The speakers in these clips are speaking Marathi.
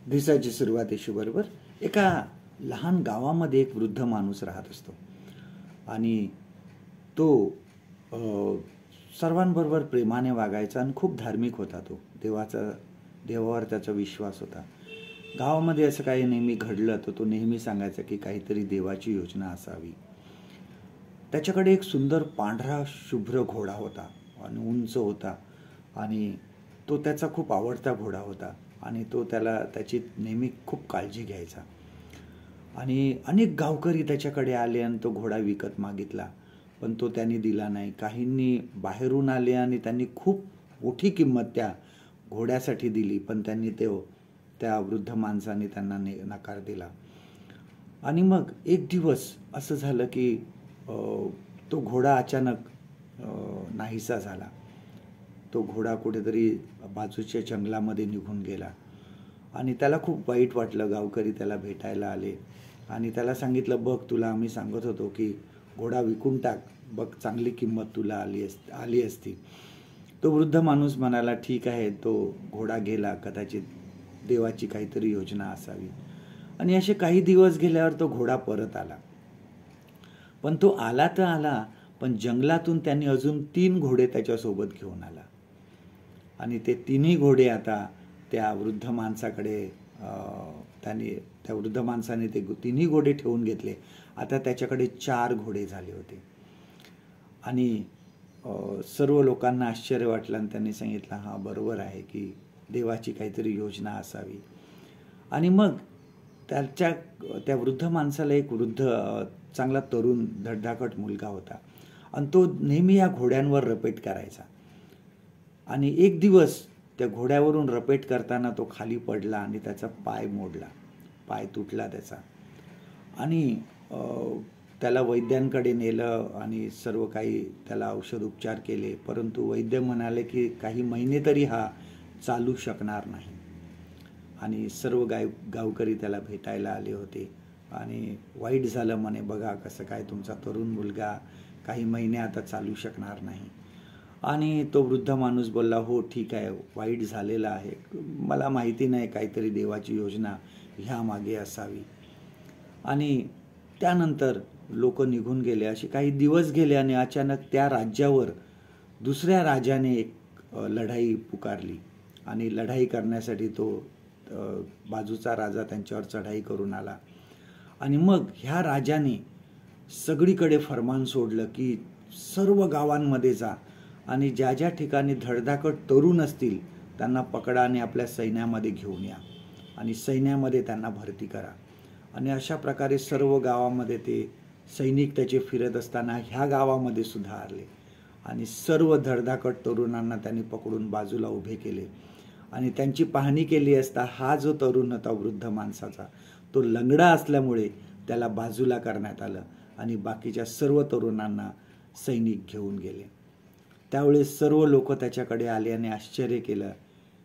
दिवसाची सुरुवात अशी बरोबर एका लहान गावामध्ये एक वृद्ध माणूस राहत असतो आणि तो अ, सर्वांबरोबर प्रेमाने वागायचा आणि खूप धार्मिक होता. तो देवावर त्याचा विश्वास होता. गावामध्ये असं काही नेहमी घडलं तर तो नेहमी सांगायचा की काहीतरी देवाची योजना असावी. त्याच्याकडे एक सुंदर पांढरा शुभ्र घोडा होता आणि उंच होता आणि तो त्याचा खूप आवडता घोडा होता आणि तो त्याची नेहमी खूप काळजी घ्यायचा. आणि अनेक गावकरी त्याच्याकडे आले आणि तो घोडा विकत मागितला, पण तो त्यांनी दिला नाही. काहींनी बाहेरून आले आणि त्यांनी खूप मोठी किंमत त्या घोड्यासाठी दिली, पण त्या वृद्ध माणसाने त्यांना नकार दिला. आणि मग एक दिवस असं झालं की तो घोडा अचानक नाहीसा झाला. तो घोडा कुठेतरी बाजूच्या जंगलामध्ये निघून गेला आणि त्याला खूप वाईट वाटलं. गावकरी त्याला भेटायला आले आणि त्याला सांगितलं, बघ तुला आम्ही सांगत होतो की घोडा विकून टाक, बघ चांगली किंमत तुला आली असती. तो वृद्ध माणूस म्हणाला, ठीक आहे. तो घोडा गेला, कदाचित देवाची काहीतरी योजना असावी. आणि असे काही दिवस गेल्यावर तो घोडा परत आला. पण तो आला तर आला, पण जंगलातून त्यांनी अजून 3 घोडे त्याच्यासोबत घेऊन आला आणि ते 3ही घोडे आता त्या वृद्ध माणसाकडे त्या वृद्ध माणसाने ते 3ही घोडे ठेवून घेतले. आता त्याच्याकडे 4 घोडे झाले होते आणि सर्व लोकांना आश्चर्य वाटलं आणि त्यांनी सांगितलं, हा बरोबर आहे की देवाची काहीतरी योजना असावी. आणि मग त्या वृद्ध माणसाला एक चांगला तरुण धडधाकट मुलगा होता आणि तो नेहमी या घोड्यांवर रपेट करायचा. आणि एक दिवस त्या घोड्यावरून रपेट करताना तो खाली पडला आणि त्याचा पाय तुटला त्याचा. आणि त्याला वैद्यांकडे नेलं आणि सर्व काही त्याला औषध उपचार केले, परंतु वैद्य म्हणाले की काही महिने तरी हा चालू शकणार नाही. आणि सर्व गावकरी त्याला भेटायला आले होते आणि वाईट झालं म्हणे, बघा कसं काय तुमचा तरुण मुलगा काही महिने आता चालू शकणार नाही. आणि तो वृद्ध माणूस बोलला, हो ठीक आहे, वाईट झालेला आहे, मला माहिती नाही, काहीतरी देवाची योजना ह्या मागे असावी. आणि त्यानंतर लोक निघून गेले. असे काही दिवस गेले आणि अचानक त्या राज्यावर दुसऱ्या राजाने एक लढाई पुकारली आणि लढाई करण्यासाठी तो बाजूचा राजा त्यांच्यावर चढाई करून आला. आणि मग ह्या राजाने सगळीकडे फरमान सोडलं की सर्व गावांमध्ये जा आणि ज्या ज्या ठिकाणी धडधाकट तरुण असतील त्यांना पकडा आणि आपल्या सैन्यामध्ये घेऊन या आणि सैन्यामध्ये त्यांना भरती करा. आणि अशा प्रकारे सर्व गावामध्ये ते सैनिक त्याचे फिरत असताना ह्या गावामध्ये सुद्धा आले आणि सर्व धडधाकट तरुणांना त्यांनी पकडून बाजूला उभे केले. आणि त्यांची पाहणी केली असता हा जो तरुण होता वृद्ध माणसाचा, तो लंगडा असल्यामुळे त्याला बाजूला करण्यात आलं आणि बाकीच्या सर्व तरुणांना सैनिक घेऊन गेले. त्यावेळेस सर्व लोक त्याच्याकडे आले आणि आश्चर्य केलं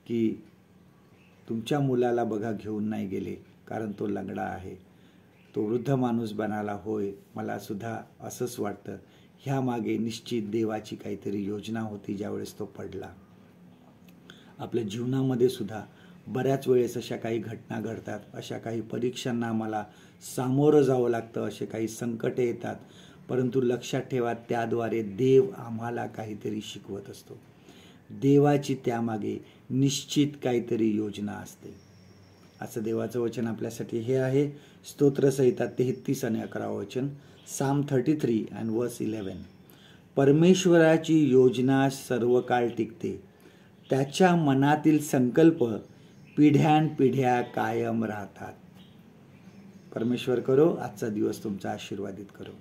की तुमच्या मुलाला बघा घेऊन नाही गेले, कारण तो लंगडा आहे. तो वृद्ध माणूस म्हणाला, होय, मला सुद्धा असंच वाटतं. ह्या मागे निश्चित देवाची काहीतरी योजना होती ज्यावेळेस तो पडला. आपल्या जीवनामध्ये सुद्धा बऱ्याच वेळेस अशा काही घटना घडतात, अशा काही परीक्षांना आम्हाला सामोरं जावं लागतं, असे काही संकटे येतात, परंतु लक्षात ठेवा, त्याद्वारे देव आम्हाला काहीतरी शिकवत असतो. देवाची त्यामागे निश्चित काहीतरी योजना असते. असं देवाचं वचन आपल्यासाठी हे आहे. स्तोत्रसंहिता 33 आणि 11 वचन, Psalm 33 and verse 11. परमेश्वराची योजना सर्व काळ टिकते, त्याच्या मनातील संकल्प पिढ्यानपिढ्या कायम राहतात. परमेश्वर करो आजचा दिवस तुमचा आशीर्वादित करो.